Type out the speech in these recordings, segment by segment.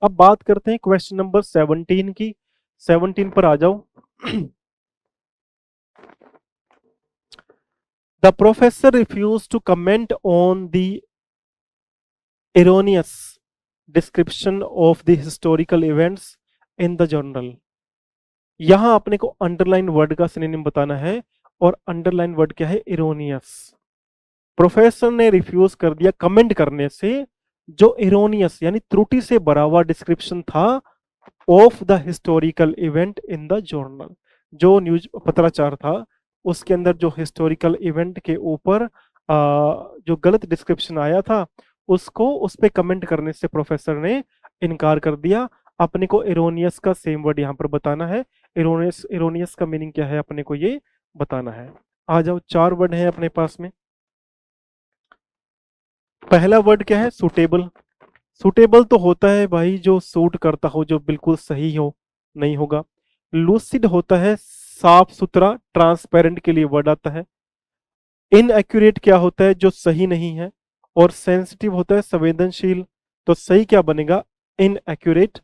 अब बात करते हैं क्वेश्चन नंबर 17 की। 17 पर आ जाओ। The professor refuse to comment on the erroneous description of the historical events in the journal। यहां अपने को अंडरलाइन वर्ड का सिनोनिम बताना है, और अंडरलाइन वर्ड क्या है? इरोनियस। प्रोफेसर ने रिफ्यूज कर दिया कमेंट करने से जो इरोनियस यानी त्रुटि से भरा हुआ डिस्क्रिप्शन था of the historical event in the journal. जो न्यूज पत्राचार था उसके अंदर जो हिस्टोरिकल इवेंट के ऊपर जो गलत डिस्क्रिप्शन आया था उसको उस पे कमेंट करने से प्रोफेसर ने इनकार कर दिया। अपने को इरोनियस का सेम वर्ड यहाँ पर बताना है। इरोनियस इरोनियस का मीनिंग क्या है अपने को ये बताना है। आ जाओ, 4 वर्ड है अपने पास में। पहला वर्ड क्या है? सुटेबल। सुटेबल तो होता है भाई जो सूट करता हो, जो बिल्कुल सही हो, नहीं होगा। लूसिड होता है साफ सुथरा, ट्रांसपेरेंट के लिए वर्ड आता है। इनएक्यूरेट क्या होता है? जो सही नहीं है। और सेंसिटिव होता है संवेदनशील। तो सही क्या बनेगा? इनएक्यूरेट।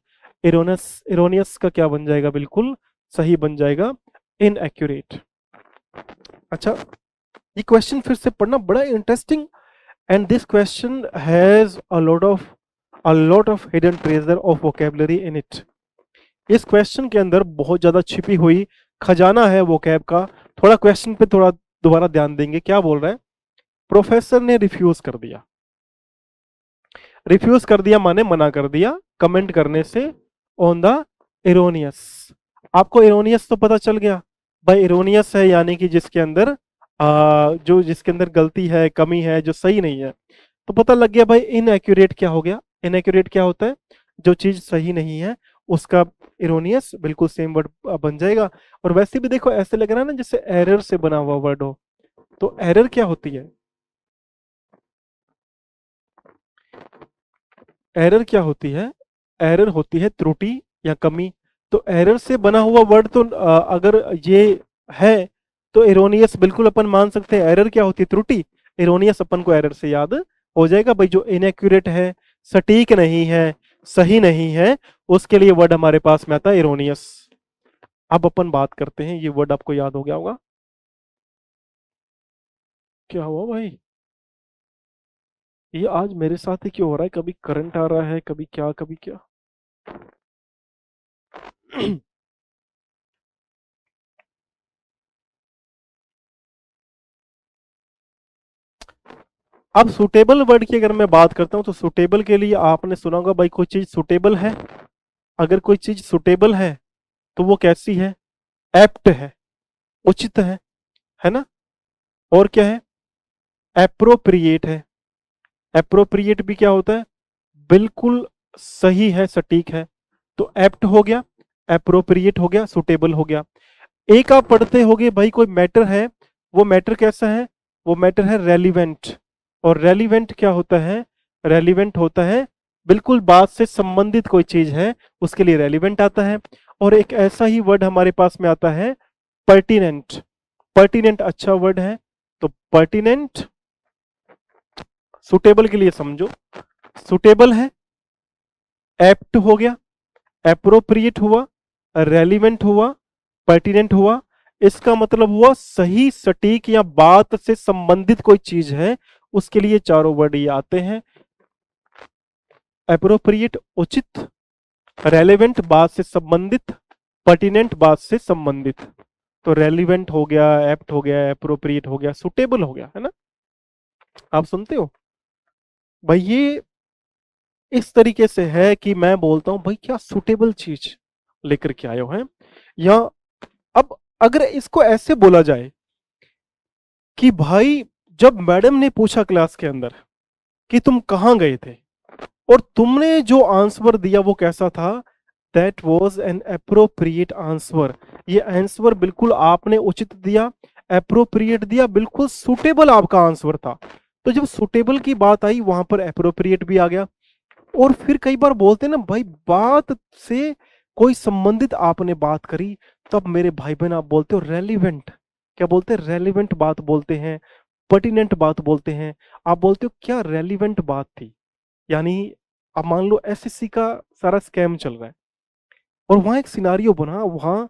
इरोनस इरोनियस का क्या बन जाएगा? बिल्कुल सही बन जाएगा, इनएक्यूरेट। अच्छा, ये क्वेश्चन फिर से पढ़ना, बड़ा interesting. And this question has a lot of hidden treasure of vocabulary in it. इस क्वेश्चन के अंदर बहुत ज्यादा छिपी हुई खजाना है वोकैब का। थोड़ा क्वेश्चन पे थोड़ा दोबारा ध्यान देंगे। क्या बोल रहा है? प्रोफेसर ने रिफ्यूज कर दिया। रिफ्यूज कर दिया माने मना कर दिया कमेंट करने से ऑन द इरोनियस। आपको इरोनियस तो पता चल गया भाई, इरोनियस है यानी कि जिसके अंदर जिसके अंदर गलती है, कमी है, जो सही नहीं है। तो पता लग गया भाई इनएक्यूरेट क्या हो गया। इनएक्यूरेट क्या होता है? जो चीज सही नहीं है उसका इरोनियस बिल्कुल सेम वर्ड बन जाएगा। और वैसे भी देखो ऐसे लग रहा है ना जैसे एरर से बना हुआ वर्ड हो। तो एरर क्या होती है? एरर क्या होती है? एरर होती है त्रुटि या कमी। तो एरर से बना हुआ वर्ड तो अगर ये है तो एरोनियस बिल्कुल अपन मान सकते हैं। एरर क्या होती है? त्रुटि। एरोनियस अपन को एरर से याद हो जाएगा भाई, जो इनएक्यूरेट है, सटीक नहीं है, सही नहीं है, उसके लिए वर्ड हमारे पास में आता है एरोनियस। अब अपन बात करते हैं, ये वर्ड आपको याद हो गया होगा। क्या हुआ भाई? ये आज मेरे साथ ही क्यों हो रहा है? कभी करंट आ रहा है, कभी क्या कभी क्या। अब सुटेबल वर्ड की अगर मैं बात करता हूं तो सुटेबल के लिए आपने सुना होगा भाई, कोई चीज सुटेबल है। अगर कोई चीज सुटेबल है तो वो कैसी है? एप्ट है, उचित है ना। और क्या है? एप्रोप्रिएट है। एप्रोप्रिएट भी क्या होता है? बिल्कुल सही है, सटीक है। तो एप्ट हो गया, एप्रोप्रिएट हो गया, सुटेबल हो गया। एक आप पढ़ते होगे भाई, कोई मैटर है, वो मैटर कैसा है? वो मैटर है रेलिवेंट। और रेलिवेंट क्या होता है? रेलिवेंट होता है बिल्कुल बात से संबंधित कोई चीज है, उसके लिए रेलिवेंट आता है। और एक ऐसा ही वर्ड हमारे पास में आता है पर्टिनेंट। पर्टिनेंट अच्छा वर्ड है। तो पर्टिनेंट सुटेबल के लिए समझो, सुटेबल है, एप्ट हो गया, एप्रोप्रिएट हुआ, रेलिवेंट हुआ, पर्टिनेंट हुआ। इसका मतलब हुआ सही, सटीक या बात से संबंधित कोई चीज है, उसके लिए चारों वर्ड ये आते हैं। एप्रोप्रिएट उचित, रेलेवेंट बात से संबंधित, पर्टिनेंट बात से संबंधित। तो रेलिवेंट हो गया, एप्ट हो गया, एप्रोप्रिएट हो गया, सुटेबल हो गया, है ना। आप सुनते हो भाई, ये इस तरीके से है कि मैं बोलता हूं भाई क्या सुटेबल चीज लेकर के आए हो हैं। या अब अगर इसको ऐसे बोला जाए कि भाई जब मैडम ने पूछा क्लास के अंदर कि तुम कहां गए थे और तुमने जो आंसर दिया वो कैसा था, that was an appropriate answer. ये आंसर बिल्कुल आपने उचित दिया, अप्रोप्रिएट दिया, बिल्कुल सुटेबल आपका आंसर था। तो जब सुटेबल की बात आई वहां पर अप्रोप्रिएट भी आ गया। और फिर कई बार बोलते हैं ना भाई, बात से कोई संबंधित आपने बात करी, तब मेरे भाई बहन आप बोलते हो रेलिवेंट। क्या बोलते हैं? रेलिवेंट बात बोलते हैं, पर्टिनेंट बात बोलते हैं। आप बोलते हो क्या रेलिवेंट बात थी, यानी अब मान लो एसएससी का सारा स्कैम चल रहा है और वहां एक सिनारियो बना, वहां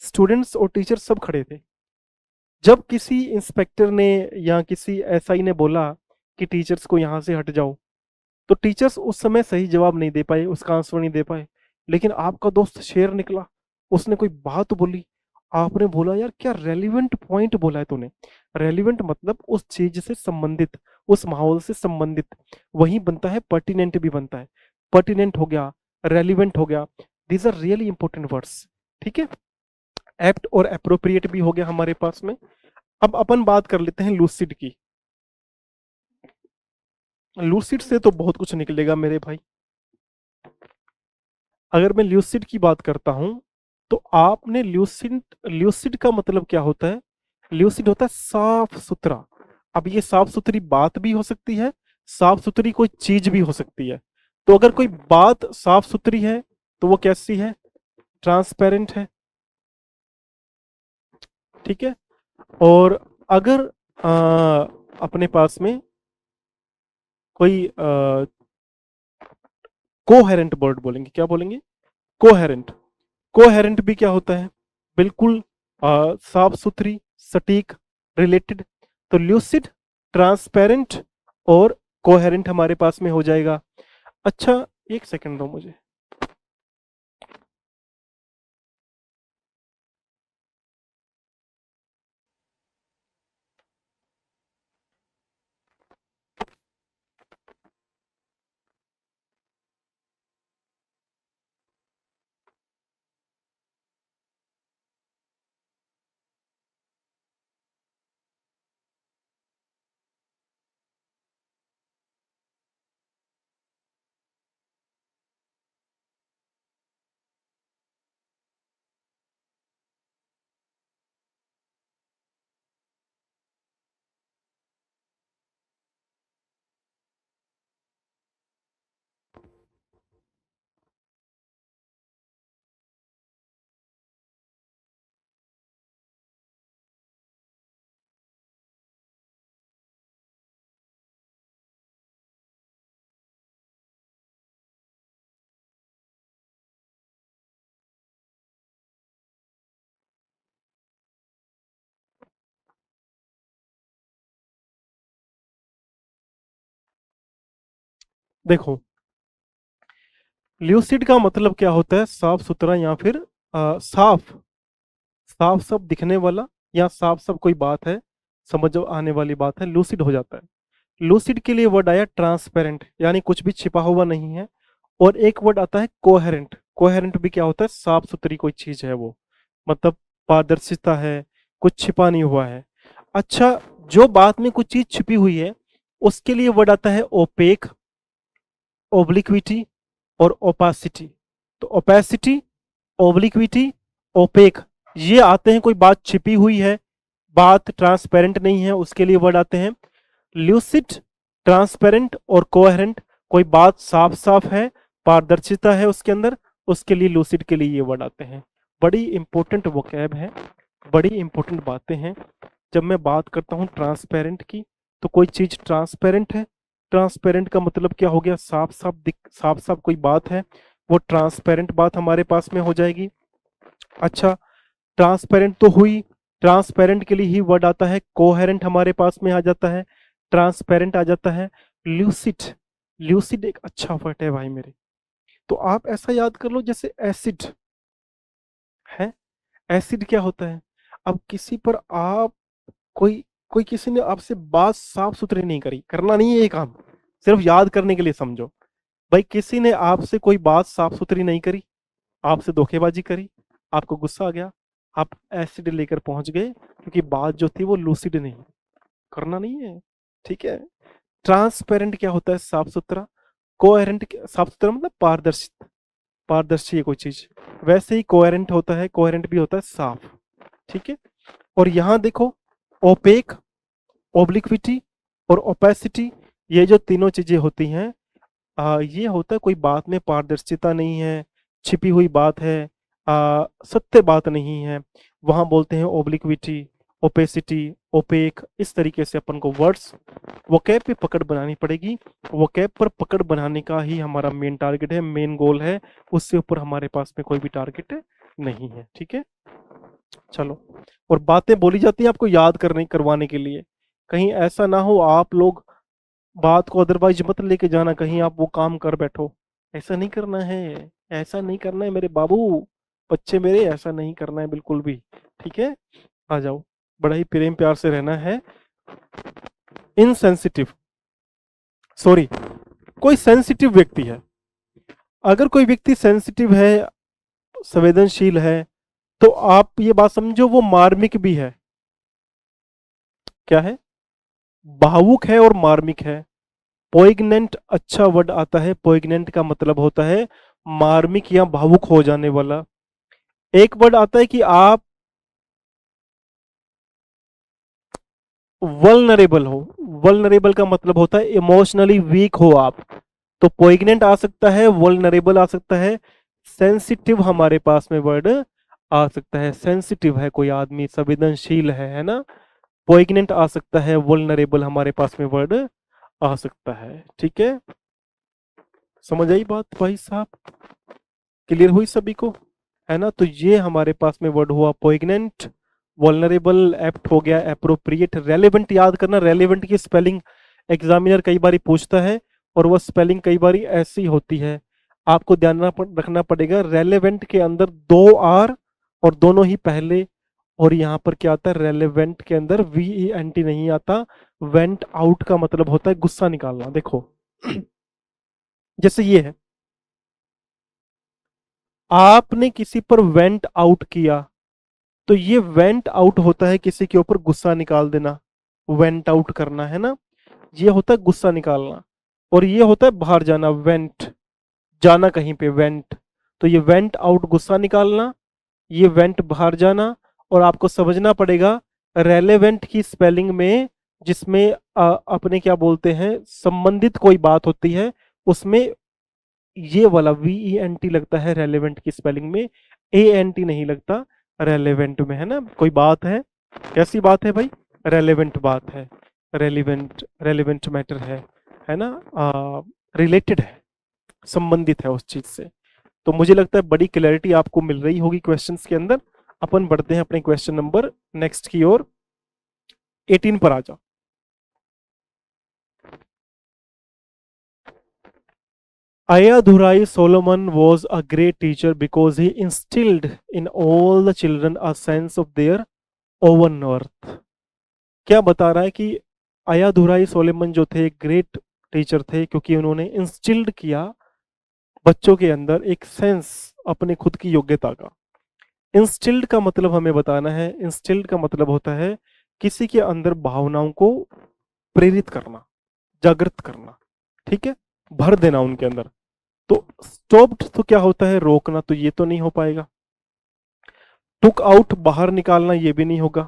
स्टूडेंट्स और टीचर्स सब खड़े थे। जब किसी इंस्पेक्टर ने या किसी एसआई ने बोला कि टीचर्स को यहाँ से हट जाओ, तो टीचर्स उस समय सही जवाब नहीं दे पाए, उसका आंसर नहीं दे पाए। लेकिन आपका दोस्त शेर निकला, उसने कोई बात बोली, आपने बोला यार क्या रेलिवेंट पॉइंट बोला है तूने। रेलिवेंट मतलब उस चीज से संबंधित, उस माहौल से संबंधित, वही बनता है पर्टिनेंट भी बनता है। पर्टिनेंट हो गया, रेलिवेंट हो गया, these are really important words. ठीक है, एप्ट और अप्रोप्रिएट भी हो गया हमारे पास में। अब अपन बात कर लेते हैं लूसिड की। लूसिड से तो बहुत कुछ निकलेगा मेरे भाई। अगर मैं ल्यूसिड की बात करता हूं तो आपने ल्यूसिड, ल्यूसिड का मतलब क्या होता है? ल्यूसिड होता है साफ सुथरा। अब ये साफ सुथरी बात भी हो सकती है, साफ सुथरी कोई चीज भी हो सकती है। तो अगर कोई बात साफ सुथरी है तो वो कैसी है? ट्रांसपेरेंट है। ठीक है, और अगर अपने पास में कोई कोहेरेंट वर्ड बोलेंगे, क्या बोलेंगे? कोहेरेंट। कोहेरेंट भी क्या होता है? बिल्कुल साफ सुथरी, सटीक, रिलेटेड। तो ल्यूसिड, ट्रांसपेरेंट और कोहेरेंट हमारे पास में हो जाएगा। अच्छा, एक सेकंड दो मुझे। देखो, ल्यूसिड का मतलब क्या होता है? साफ सुथरा या फिर साफ, साफ सब दिखने वाला, या साफ सब कोई बात है, समझ आने वाली बात है, लूसिड हो जाता है। लूसिड के लिए वर्ड आया ट्रांसपेरेंट, यानी कुछ भी छिपा हुआ नहीं है। और एक वर्ड आता है कोहेरेंट। कोहेरेंट भी क्या होता है? साफ सुथरी कोई चीज है वो, मतलब पारदर्शिता है, कुछ छिपा नहीं हुआ है। अच्छा, जो बात में कुछ चीज छिपी हुई है उसके लिए वर्ड आता है ओपेक, ओब्लिक्विटी और ओपासिटी। तो ओपेसिटी, ओब्लिक्विटी, ओपेक, ये आते हैं कोई बात छिपी हुई है, बात ट्रांसपेरेंट नहीं है, उसके लिए वर्ड आते हैं। ल्यूसिड, ट्रांसपेरेंट और कोहेरेंट, कोई बात साफ साफ है, पारदर्शिता है उसके अंदर, उसके लिए लूसिड के लिए ये वर्ड आते हैं। बड़ी इंपॉर्टेंट वोकैब है, बड़ी इंपॉर्टेंट बातें हैं। जब मैं बात करता हूँ ट्रांसपेरेंट की, तो कोई चीज ट्रांसपेरेंट है। ट्रांसपेरेंट का मतलब क्या हो गया? साफ साफ दिख, साफ साफ कोई बात है, वो ट्रांसपेरेंट बात हमारे पास में हो जाएगी। अच्छा, ट्रांसपेरेंट तो हुई, ट्रांसपेरेंट के लिए ही वर्ड आता है कोहेरेंट, हमारे पास में आ जाता है, ट्रांसपेरेंट आ जाता है। ल्यूसिड, ल्यूसिड एक अच्छा वर्ड है भाई मेरे। तो आप ऐसा याद कर लो जैसे एसिड है। एसिड क्या होता है? अब किसी पर आप, कोई कोई किसी ने आपसे बात साफ सुथरी नहीं करी, करना नहीं है ये काम, सिर्फ याद करने के लिए समझो। भाई किसी ने आपसे कोई बात साफ सुथरी नहीं करी, आपसे धोखेबाजी करी, आपको गुस्सा आ गया, आप एसिड लेकर पहुंच गए, क्योंकि बात जो थी वो लूसिड नहीं, करना नहीं है। ठीक है। ट्रांसपेरेंट क्या होता है? साफ सुथरा। कोहेरेंट, साफ सुथरा मतलब पारदर्शी, पारदर्शी है कोई चीज। वैसे ही कोहेरेंट होता है, कोहेरेंट भी होता है साफ। ठीक है। और यहां देखो, ओपेक, ओब्लिक्विटी और ओपेसिटी, ये जो तीनों चीजें होती हैं, ये होता है कोई बात में पारदर्शिता नहीं है, छिपी हुई बात है, सत्य बात नहीं है, वहां बोलते हैं ओब्लिक्विटी ओपेसिटी, ओपेक, इस तरीके से अपन को वर्ड्स वोकैब पे पकड़ बनानी पड़ेगी। वोकैब पर पकड़ बनाने का ही हमारा मेन टारगेट है, मेन गोल है, उससे ऊपर हमारे पास में कोई भी टारगेट नहीं है। ठीक है, चलो। और बातें बोली जाती हैं आपको याद करने करवाने के लिए, कहीं ऐसा ना हो आप लोग बात को अदरवाइज मत लेके जाना, कहीं आप वो काम कर बैठो। ऐसा नहीं करना है, ऐसा नहीं करना है मेरे बाबू, बच्चे मेरे, ऐसा नहीं करना है बिल्कुल भी। ठीक है, आ जाओ, बड़ा ही प्रेम प्यार से रहना है। इनसेंसिटिव, सॉरी, कोई सेंसिटिव व्यक्ति है, अगर कोई व्यक्ति सेंसिटिव है, संवेदनशील है, तो आप ये बात समझो वो मार्मिक भी है। क्या है? भावुक है और मार्मिक है। पोइग्नेंट अच्छा वर्ड आता है, पोइग्नेंट का मतलब होता है मार्मिक या भावुक हो जाने वाला। एक वर्ड आता है कि आप वल्नरेबल हो, वल्नरेबल का मतलब होता है इमोशनली वीक हो आप, तो पोइग्नेंट आ सकता है, वल्नरेबल आ सकता है, सेंसिटिव हमारे पास में वर्ड आ सकता है। सेंसिटिव है कोई आदमी, संवेदनशील है ना, पोइग्नेंट आ सकता है, वल्नरेबल हमारे पास में वर्ड आ सकता है। ठीक है, समझ आई बात भाई साहब? क्लियर हुई सभी को, है ना? तो ये हमारे पास में वर्ड हुआ पोइग्नेंट, वल्नरेबल, एप्ट हो गया, एप्रोप्रिएट। रेलेवेंट याद करना, रेलेवेंट की स्पेलिंग एग्जामिनर कई बार पूछता है और वह स्पेलिंग कई बार ऐसी होती है, आपको ध्यान रखना पड़ेगा। रेलेवेंट के अंदर दो आर और दोनों ही पहले, और यहाँ पर क्या आता है, रेलेवेंट के अंदर VENT नहीं आता। वेंट आउट का मतलब होता है गुस्सा निकालना। देखो जैसे ये है, आपने किसी पर वेंट आउट किया, तो ये वेंट आउट होता है किसी के ऊपर गुस्सा निकाल देना, वेंट आउट करना, है ना? ये होता है गुस्सा निकालना, और ये होता है बाहर जाना, वेंट, जाना कहीं पे, वेंट। तो ये वेंट आउट गुस्सा निकालना, ये वेंट बाहर जाना। और आपको समझना पड़ेगा रेलेवेंट की स्पेलिंग में, जिसमें अपने क्या बोलते हैं, संबंधित कोई बात होती है, उसमें ये वाला VENT लगता है रेलेवेंट की स्पेलिंग में, ANT नहीं लगता रेलेवेंट में, है ना? कोई बात है, कैसी बात है भाई? रेलेवेंट बात है, रेलिवेंट, रेलिवेंट मैटर है ना, रिलेटेड है, संबंधित है उस चीज से। तो मुझे लगता है बड़ी क्लैरिटी आपको मिल रही होगी क्वेश्चंस के अंदर। अपन बढ़ते हैं अपने क्वेश्चन नंबर नेक्स्ट की ओर। 18 पर आ जाओ। Ayyadurai Solomon was a great teacher because he instilled in all the children a sense of their own worth। क्या बता रहा है कि अय्यादुराई सोलेमन जो थे ग्रेट टीचर थे क्योंकि उन्होंने इंस्टिल्ड किया बच्चों के अंदर एक सेंस अपने खुद की योग्यता का। इंस्टिल्ड का मतलब हमें बताना है, इंस्टिल्ड का मतलब होता है किसी के अंदर भावनाओं को प्रेरित करना, जागृत करना, ठीक है, भर देना उनके अंदर। तो स्टॉप्ड तो क्या होता है, रोकना, तो ये तो नहीं हो पाएगा। टुक आउट बाहर निकालना, ये भी नहीं होगा।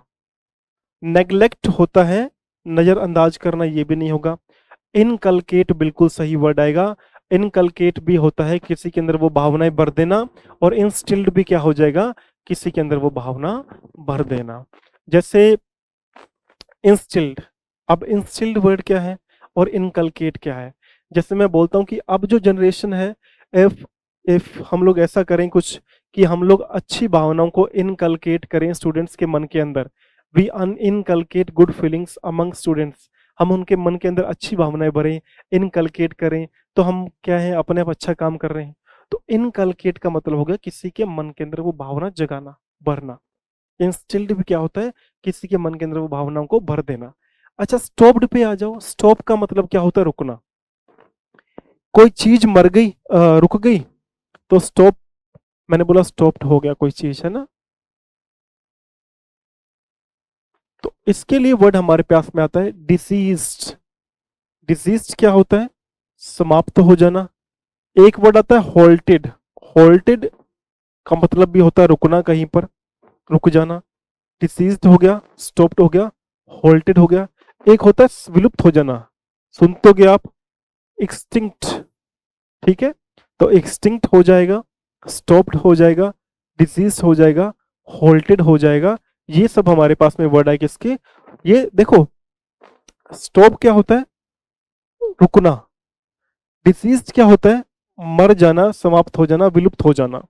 नेग्लेक्ट होता है नजरअंदाज करना, ये भी नहीं होगा। इनकलकेट बिल्कुल सही वर्ड आएगा। इनकलकेट भी होता है किसी के अंदर वो भावनाएं भर देना, और इंस्टिल्ड भी क्या हो जाएगा, किसी के अंदर वो भावना भर देना। जैसे इंस्टिल्ड, अब इंस्टिल्ड वर्ड क्या है और इनकलकेट क्या है? जैसे मैं बोलता हूँ कि अब जो जनरेशन है, इफ इफ हम लोग ऐसा करें कुछ कि हम लोग अच्छी भावनाओं को इनकलकेट करें स्टूडेंट्स के मन के अंदर, we inculcate good feelings among students, हम उनके मन के अंदर अच्छी भावनाएं भरें, इनकलकेट करें, तो हम क्या है, अपने आप अच्छा काम कर रहे हैं। तो इनकलकेट का मतलब हो गया किसी के मन के अंदर वो भावना जगाना, भरना। इंस्टिल्ड भी क्या होता है, किसी के मन के अंदर वो भावनाओं को भर देना। अच्छा, स्टॉप्ड पे आ जाओ। स्टॉप का मतलब क्या होता है, रुकना। कोई चीज मर गई, रुक गई, तो स्टॉप, मैंने बोला स्टॉप्ड हो गया कोई चीज, है ना? तो इसके लिए वर्ड हमारे पास में आता है डिसीज्ड। डिसीज्ड क्या होता है, समाप्त हो जाना। एक वर्ड आता है हॉल्टेड। हॉल्टेड का मतलब भी होता है रुकना, कहीं पर रुक जाना। डिसीज्ड हो गया, स्टॉप्ड हो गया, हॉल्टेड हो गया। एक होता है विलुप्त हो जाना, सुनते आप, एक्सटिंक्ट, ठीक है? तो एक्सटिंक्ट हो जाएगा, स्टॉप्ड हो जाएगा, डिसीज हो जाएगा, हॉल्टेड हो जाएगा, ये सब हमारे पास में वर्ड है किसके, ये देखो, स्टॉप क्या होता है, रुकना। डिसीज क्या होता है, मर जाना, समाप्त हो जाना, विलुप्त हो जाना।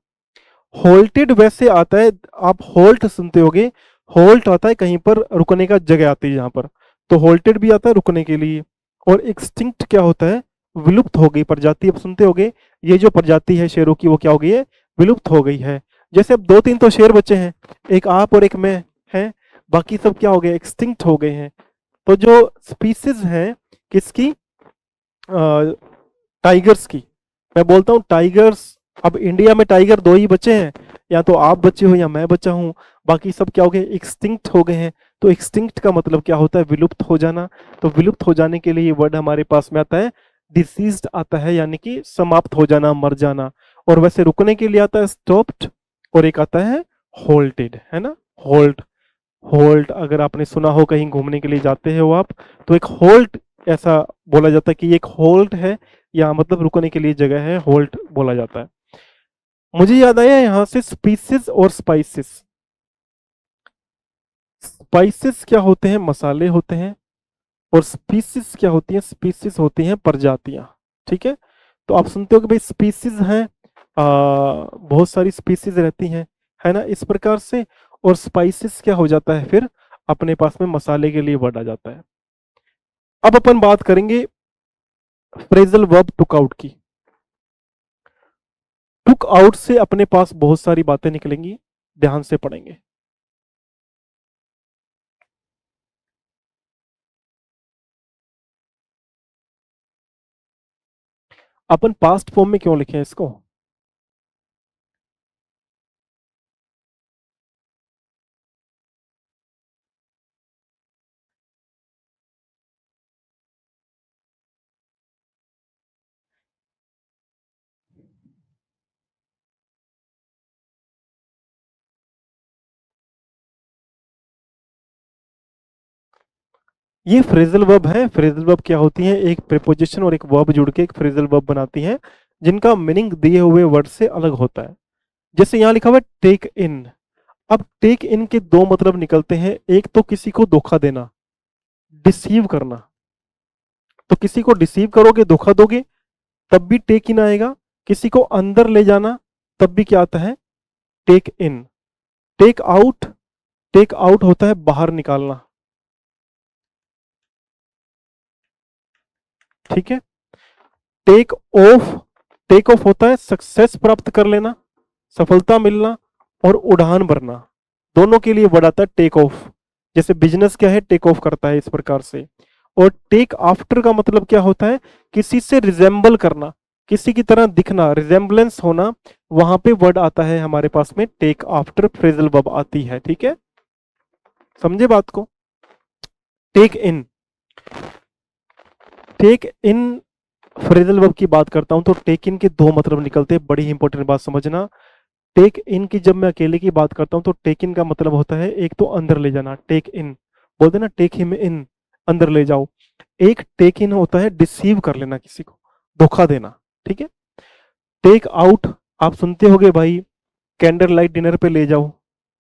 होल्टेड वैसे आता है, आप होल्ट सुनते होगे, होल्ट आता है कहीं पर रुकने का जगह आती है जहां पर, तो होल्टेड भी आता है रुकने के लिए। और एक्सटिंक्ट क्या होता है, विलुप्त हो गई प्रजाति, अब सुनते होगे ये जो प्रजाति है शेरों की वो क्या हो गई है, विलुप्त हो गई है। जैसे अब दो तीन तो शेर बचे हैं, एक आप और एक मैं है, बाकी सब क्या हो गए, एक्सटिंक्ट हो गए हैं। तो जो स्पीसीज है किसकी, टाइगर्स की, मैं बोलता हूँ टाइगर्स, अब इंडिया में टाइगर दो ही बचे हैं, या तो आप बचे हो या मैं बचा हूँ, बाकी सब क्या हो गए, एक्सटिंक्ट हो गए हैं। तो एक्सटिंक्ट का मतलब क्या होता है, विलुप्त हो जाना। तो विलुप्त हो जाने के लिए ये वर्ड हमारे पास में आता है डिसीज्ड आता है, यानी कि समाप्त हो जाना, मर जाना। और वैसे रुकने के लिए आता है स्टॉप्ड, और एक आता है होल्टेड, है ना, होल्ट। होल्ट अगर आपने सुना हो, कहीं घूमने के लिए जाते हो आप, तो एक होल्ट ऐसा बोला जाता है कि ये एक होल्ट है, या मतलब रुकने के लिए जगह है, होल्ट बोला जाता है। मुझे याद आया यहाँ से स्पीसीज और स्पाइसेस। स्पाइसेस क्या होते हैं, मसाले होते हैं, और स्पीसीज क्या होती हैं, स्पीसीज होती हैं प्रजातियां। ठीक है, तो आप सुनते हो कि भाई स्पीसीज हैं, बहुत सारी स्पीसीज रहती हैं, है ना, इस प्रकार से। और स्पाइसेस क्या हो जाता है फिर, अपने पास में मसाले के लिए वर्ड आ जाता है। अब अपन बात करेंगे फ्रेजल वर्ब टुक आउट की। टुक आउट से अपने पास बहुत सारी बातें निकलेंगी, ध्यान से पढ़ेंगे। अपन पास्ट फॉर्म में क्यों लिखे हैं इसको, ये फ्रेजल वर्ब है। फ्रेजल वर्ब क्या होती है, एक प्रीपोजिशन और एक वर्ब जुड़ के एक फ्रेजल वर्ब बनाती है, जिनका मीनिंग दिए हुए वर्ड से अलग होता है। जैसे यहां लिखा हुआ है टेक इन। अब टेक इन के दो मतलब निकलते हैं, एक तो किसी को धोखा देना, डिसीव करना। तो किसी को डिसीव करोगे, धोखा दोगे, तब भी टेक इन आएगा। किसी को अंदर ले जाना, तब भी क्या आता है, टेक इन। टेक आउट, टेक आउट होता है बाहर निकालना। ठीक है, टेक ऑफ, टेक ऑफ होता है सक्सेस प्राप्त कर लेना, सफलता मिलना, और उड़ान भरना। दोनों के लिए वर्ड आता है टेक ऑफ। जैसे बिजनेस क्या है, टेक ऑफ करता है, इस प्रकार से। और टेक आफ्टर का मतलब क्या होता है, किसी से रिजेंबल करना, किसी की तरह दिखना, रिजेंबलेंस होना, वहां पे वर्ड आता है हमारे पास में टेक आफ्टर, फ्रेजल वर्ब आती है। ठीक है, समझे बात को। टेक इन, टेक इन फ्रेजल वर्ब की बात करता हूं तो टेक इन के दो मतलब निकलते हैं, बड़ी इंपॉर्टेंट बात समझना। टेक इन की जब मैं अकेले की बात करता हूं तो टेक इन का मतलब होता है एक तो अंदर ले जाना, टेक इन, बोलते ना टेक हिम इन, अंदर ले जाओ। एक टेक इन होता है डिसीव कर लेना, किसी को धोखा देना। ठीक है, टेक आउट, आप सुनते होगे भाई, कैंडल लाइट डिनर पे ले जाओ,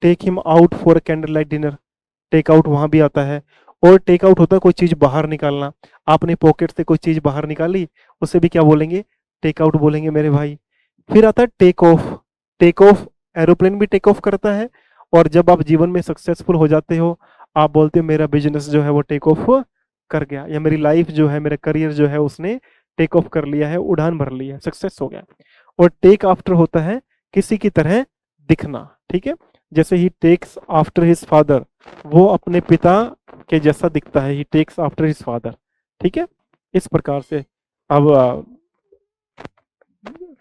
take him out for candle light dinner, take out वहां भी आता है। और टेक आउट होता है कोई चीज बाहर निकालना, आपने पॉकेट से कोई चीज बाहर निकाली, उसे भी क्या बोलेंगे, टेक आउट बोलेंगे मेरे भाई। फिर आता है take off. Take off, aeroplane भी टेक ऑफ करता है। और जब आप जीवन में सक्सेसफुल हो जाते हो, आप बोलते हो मेरा बिजनेस जो है वो टेक ऑफ कर गया, या मेरी लाइफ जो है, मेरा करियर जो है उसने टेक ऑफ कर लिया है, उड़ान भर ली है, सक्सेस हो गया। और टेक आफ्टर होता है किसी की तरह दिखना। ठीक है, जैसे ही टेक्स आफ्टर हिज फादर, वो अपने पिता के जैसा दिखता है, ही टेक्स आफ्टर हिज फादर। ठीक है, इस प्रकार से। अब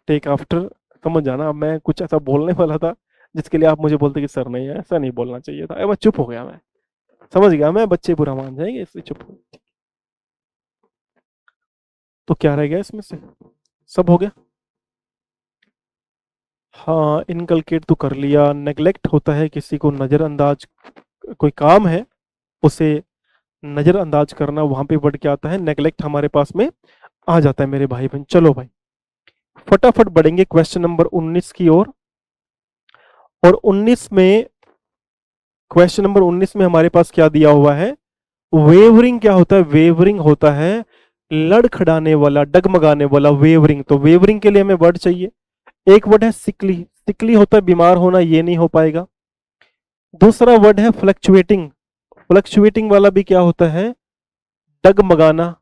टेक आफ्टर समझ जाना। अब मैं कुछ ऐसा बोलने वाला था जिसके लिए आप मुझे बोलते कि सर नहीं, ऐसा नहीं बोलना चाहिए था, मैं चुप हो गया। मैं समझ गया, मैं बच्चे बुरा मान जाएंगे इसलिए चुप हो गया। तो क्या रह गया इसमें से, सब हो गया। हाँ, इनकलकेट तो कर लिया। नेग्लेक्ट होता है किसी को नजरअंदाज, कोई काम है उसे नजरअंदाज करना, वहां पे वर्ड क्या आता है, नेग्लेक्ट हमारे पास में आ जाता है मेरे भाई बहन। चलो भाई, फटाफट बढ़ेंगे क्वेश्चन नंबर 19 की ओर। और 19 में क्वेश्चन नंबर 19 में हमारे पास क्या दिया हुआ है, वेवरिंग क्या होता है, वेवरिंग होता है लड़खड़ाने वाला, डगमगाने वाला, वेवरिंग। तो वेवरिंग के लिए हमें वर्ड चाहिए, एक वर्ड है सिकली, सिकली होता है बीमार होना, ये नहीं हो पाएगा। दूसरा वर्ड है फ्लक्चुएटिंग, फ्लक्चुएटिंग वाला भी क्या होता है, डगमगाना,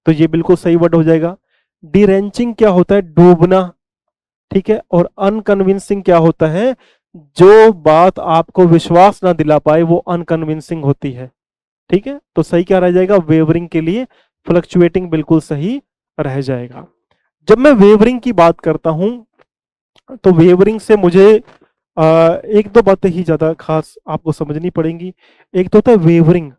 तो ये बिल्कुल सही वर्ड हो जाएगा। डिरेंचिंग क्या होता है, डूबना, ठीक है। और अनकन्विंसिंग क्या होता है, जो बात आपको विश्वास ना दिला पाए वो अनकन्विंसिंग होती है, ठीक है। तो सही क्या रह जाएगा, वेवरिंग के लिए फ्लक्चुएटिंग बिल्कुल सही रह जाएगा। जब मैं वेवरिंग की बात करता हूं तो वेवरिंग से मुझे एक दो बातें ही ज्यादा खास आपको समझनी पड़ेंगी। एक तो होता है वेवरिंग,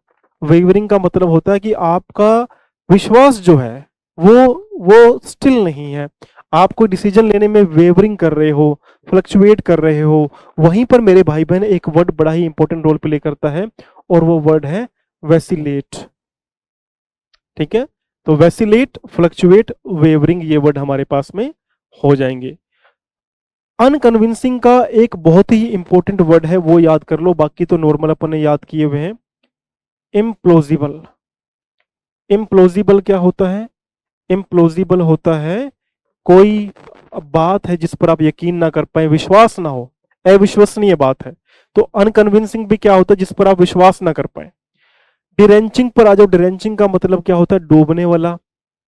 वेवरिंग का मतलब होता है कि आपका विश्वास जो है वो स्टिल नहीं है, आप कोई डिसीजन लेने में वेवरिंग कर रहे हो, फ्लक्चुएट कर रहे हो। वहीं पर मेरे भाई बहन एक वर्ड बड़ा ही इंपॉर्टेंट रोल प्ले करता है और वो वर्ड है वैसिलेट, ठीक है। तो वैसिलेट, फ्लक्चुएट, वेवरिंग, ये वर्ड हमारे पास में हो जाएंगे। अनकन्विंसिंग का एक बहुत ही इंपॉर्टेंट वर्ड है, वो याद कर लो, बाकी तो नॉर्मल अपन ने याद किए हुए हैं। इम्प्लोजिबल, इम्प्लोजिबल क्या होता है, इम्प्लोजिबल होता है कोई बात है जिस पर आप यकीन ना कर पाए, विश्वास ना हो, अविश्वसनीय बात है। तो अनकन्विंसिंग भी क्या होता है, जिस पर आप विश्वास ना कर पाए। डिरेंचिंग पर आ जाओ, डिरेंचिंग का मतलब क्या होता है, डूबने वाला।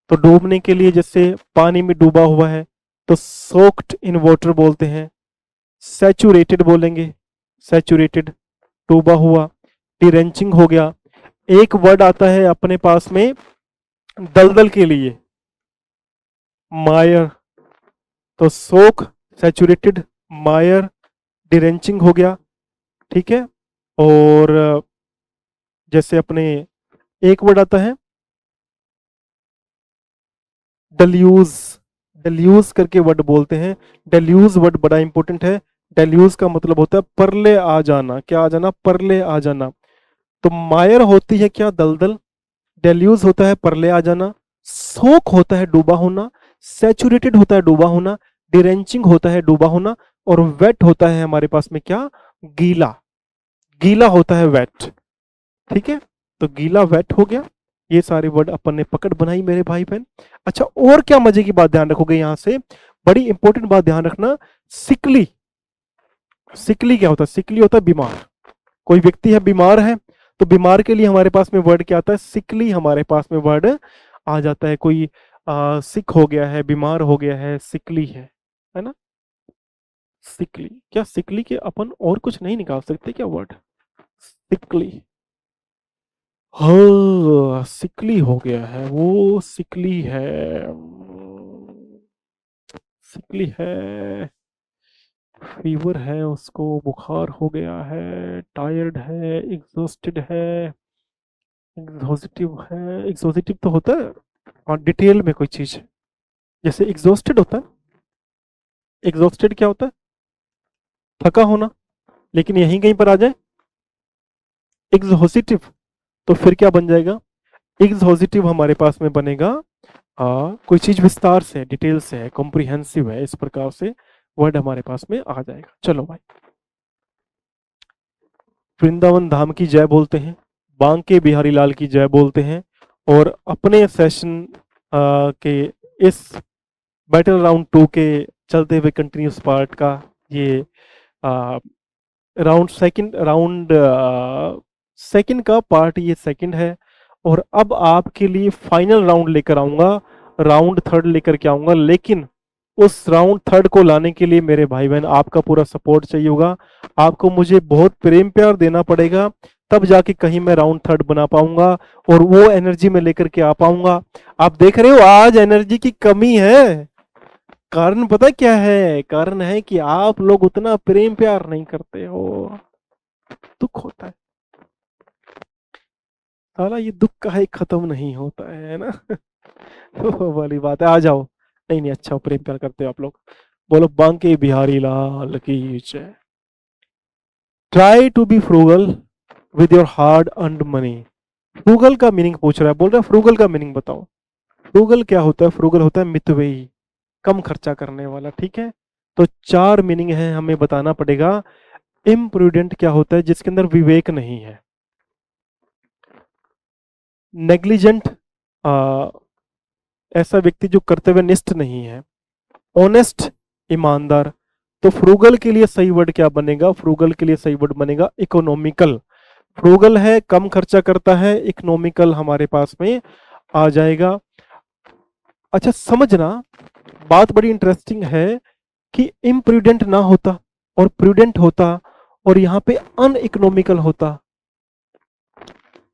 तो डूबने के लिए जैसे पानी में डूबा हुआ है तो सोक्ड इन वाटर बोलते हैं। सैचुरेटेड बोलेंगे, सैचुरेटेड, डूबा हुआ। डिरेंचिंग हो गया। एक वर्ड आता है अपने पास में दलदल के लिए, मायर। तो सोक, सैचुरेटेड, मायर, डिरेंचिंग हो गया, ठीक है। और जैसे अपने एक वर्ड आता है डल्यूज, डल्यूज करके वर्ड बोलते हैं। डल्यूज वर्ड बड़ा इंपॉर्टेंट है। डल्यूज का मतलब होता है परले आ जाना, क्या आ जाना, परले आ जाना। तो मायर होती है क्या, दलदल। डेल्यूज होता है परले आ जाना। सोक होता है डूबा होना। सैचुरेटेड होता है डूबा होना। डिरेंचिंग होता है डूबा होना। और वेट होता है हमारे पास में क्या, गीला, गीला होता है वेट, ठीक है। तो गीला, वेट हो गया। ये सारे वर्ड अपन ने पकड़ बनाई मेरे भाई बहन। अच्छा, और क्या मजे की बात ध्यान रखोगे यहां से, बड़ी इंपॉर्टेंट बात ध्यान रखना, सिकली, सिकली क्या होता है, सिकली होता है बीमार। कोई व्यक्ति है, बीमार है, तो बीमार के लिए हमारे पास में वर्ड क्या आता है, सिकली हमारे पास में वर्ड आ जाता है। कोई सिक हो गया है, बीमार हो गया है, सिकली है ना। सिकली, क्या सिकली के अपन और कुछ नहीं निकाल सकते क्या वर्ड, सिकली। हाँ, सिकली हो गया है, वो सिकली है, सिकली है, फीवर है उसको, बुखार हो गया है, टायर्ड है, एग्जॉस्टेड है, एग्जॉस्टिव है। एग्जॉस्टिव तो होता है और डिटेल में कोई चीज, जैसे एग्जॉस्टेड होता है, एग्जॉस्टेड क्या होता है, थका होना। लेकिन यहीं कहीं पर आ जाए एग्जॉस्टिव, तो फिर क्या बन जाएगा, एग्जॉस्टिव हमारे पास में बनेगा कोई चीज विस्तार से, डिटेल से है, कॉम्प्रिहेंसिव है, इस प्रकार से वर्ड हमारे पास में आ जाएगा। चलो भाई, वृंदावन धाम की जय बोलते हैं, बांके बिहारी लाल की जय बोलते हैं। और अपने सेशन के इस बैटल राउंड 2 के चलते हुए कंटिन्यूस पार्ट का ये राउंड सेकंड का पार्ट, ये सेकंड है। और अब आपके लिए फाइनल राउंड लेकर आऊंगा, राउंड थर्ड लेकर के आऊंगा। लेकिन उस राउंड थर्ड को लाने के लिए मेरे भाई बहन आपका पूरा सपोर्ट चाहिए होगा, आपको मुझे बहुत प्रेम प्यार देना पड़ेगा, तब जाके कहीं मैं राउंड थर्ड बना पाऊंगा और वो एनर्जी में लेकर के आ पाऊंगा। आप देख रहे हो आज एनर्जी की कमी है, कारण पता क्या है, कारण है कि आप लोग उतना प्रेम प्यार नहीं करते हो, दुख होता है साला, ये दुख का है खत्म नहीं होता है ना। वो वाली बात है, आ जाओ। नहीं नहीं, अच्छा प्रेम प्यार करते हो आप लोग, बोलो बांके बिहारी लाल की जय। Try to be frugal with your hard earned money. Frugal का मीनिंग पूछ रहा है, बोल रहा है फ्रूगल का मीनिंग बताओ। फ्रूगल क्या होता है, फ्रूगल होता है मितव्ययी, कम खर्चा करने वाला, ठीक है। तो चार मीनिंग है, हमें बताना पड़ेगा। इम्प्रूडेंट क्या होता है? जिसके अंदर विवेक नहीं है। नेग्लिजेंट, ऐसा व्यक्ति जो कर्तव्यनिष्ठ नहीं है। ऑनेस्ट, ईमानदार। तो फ्रूगल के लिए सही वर्ड क्या बनेगा? फ्रूगल के लिए सही वर्ड बनेगा इकोनॉमिकल। फ्रूगल है कम खर्चा करता है, इकोनॉमिकल हमारे पास में आ जाएगा। अच्छा समझना, बात बड़ी इंटरेस्टिंग है कि इम्प्रूडेंट ना होता और प्रूडेंट होता और यहाँ पे अनइकोनॉमिकल होता,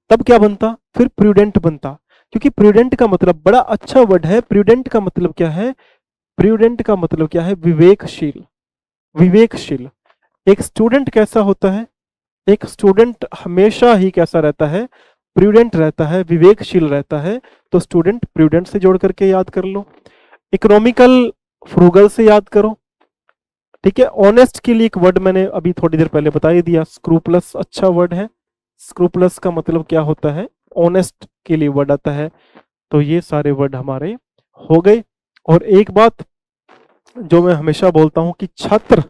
तब क्या बनता? फिर प्रूडेंट बनता। क्योंकि प्रूडेंट का मतलब बड़ा अच्छा वर्ड है। प्रूडेंट का मतलब क्या है? प्रूडेंट का मतलब क्या है? विवेकशील। विवेकशील। एक स्टूडेंट कैसा होता है? एक स्टूडेंट हमेशा ही कैसा रहता है? प्रूडेंट रहता है, विवेकशील रहता है। तो स्टूडेंट प्रूडेंट से जोड़ करके याद कर लो, इकोनॉमिकल फ्रूगल से याद करो। ठीक है। ऑनेस्ट के लिए एक वर्ड मैंने अभी थोड़ी देर पहले बता ही दिया, स्क्रूपलस अच्छा वर्ड है। स्क्रूपलस का मतलब क्या होता है? ऑनेस्ट के लिए वर्ड आता है। तो ये सारे वर्ड हमारे हो गए। और एक बात जो मैं हमेशा बोलता हूं कि छात्र,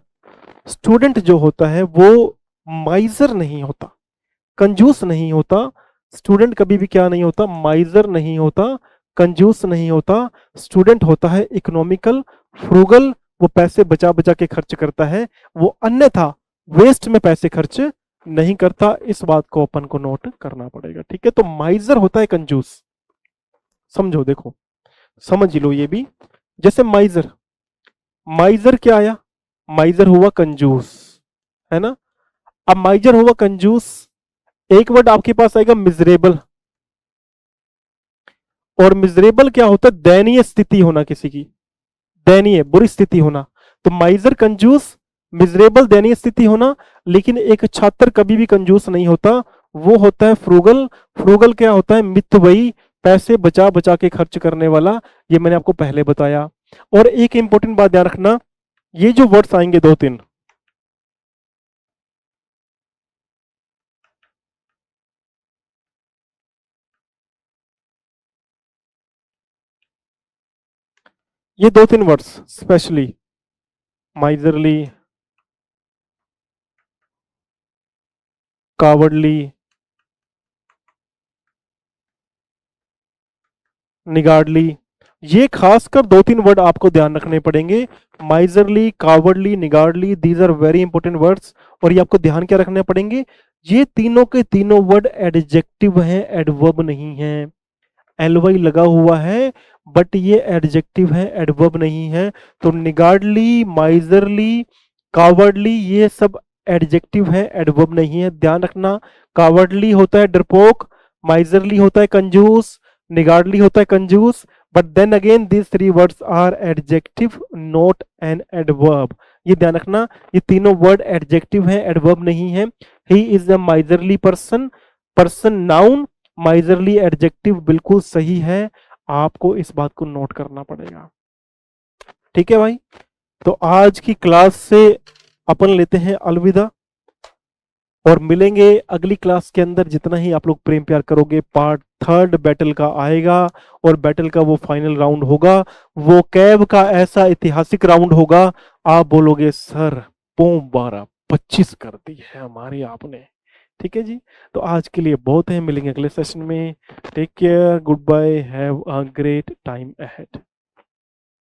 स्टूडेंट जो होता है वो माइजर नहीं होता, कंजूस नहीं होता। स्टूडेंट कभी भी क्या नहीं होता? माइजर नहीं होता, कंजूस नहीं होता। स्टूडेंट होता है इकोनॉमिकल, फ्रूगल। वो पैसे बचा बचा के खर्च करता है, वो अन्यथा वेस्ट में पैसे खर्च नहीं करता। इस बात को अपन को नोट करना पड़ेगा। ठीक है। तो माइजर होता है कंजूस। समझो, देखो समझ लो ये भी। जैसे माइजर, माइजर क्या आया? माइजर हुआ कंजूस, है ना। अब माइजर हुआ कंजूस, एक वर्ड आपके पास आएगा मिजरेबल। और मिजरेबल क्या होता है? दयनीय स्थिति होना, किसी की दयनीय बुरी स्थिति होना। तो माइजर कंजूस, मिजरेबल दयनीय स्थिति होना। लेकिन एक छात्र कभी भी कंजूस नहीं होता, वो होता है फ्रूगल। फ्रूगल क्या होता है? मितव्ययी, पैसे बचा बचा के खर्च करने वाला। ये मैंने आपको पहले बताया। और एक इंपॉर्टेंट बात ध्यान रखना, ये जो वर्ड्स आएंगे दो तीन, ये दो तीन words specially, miserly, cowardly, niggardly, ये खासकर दो तीन वर्ड आपको ध्यान रखने पड़ेंगे। Miserly, cowardly, niggardly, these are very important words. और ये आपको ध्यान क्या रखने पड़ेंगे? ये तीनों के तीनों वर्ड एडजेक्टिव हैं, एडवर्ब नहीं है। एलवाई लगा हुआ है बट ये एडजेक्टिव है, एडवर्ब नहीं है। तो निगार्डली, माइजरली, कावर्डली, ये सब एडजेक्टिव है, एडवर्ब नहीं है। ध्यान रखना, कावर्डली होता है डरपोक, माइजरली होता है कंजूस, निगार्डली होता है कंजूस। But then again these three words are adjective, not an adverb. ये ध्यान रखना, ये तीनों वर्ड एडजेक्टिव है, एडवर्ब नहीं है। He is a miserly person, person noun, miserly adjective बिल्कुल सही है। आपको इस बात को नोट करना पड़ेगा। ठीक है भाई। तो आज की क्लास से अपन लेते हैं अलविदा और मिलेंगे अगली क्लास के अंदर। जितना ही आप लोग प्रेम प्यार करोगे, पार्ट थर्ड बैटल का आएगा और बैटल का वो फाइनल राउंड होगा। वो कैब का ऐसा ऐतिहासिक राउंड होगा, आप बोलोगे सर पोम 12-25 कर दी है हमारी आपने। ठीक है जी। तो आज के लिए बहुत है, मिलेंगे अगले सेशन में। Take care, good bye, have a great time ahead.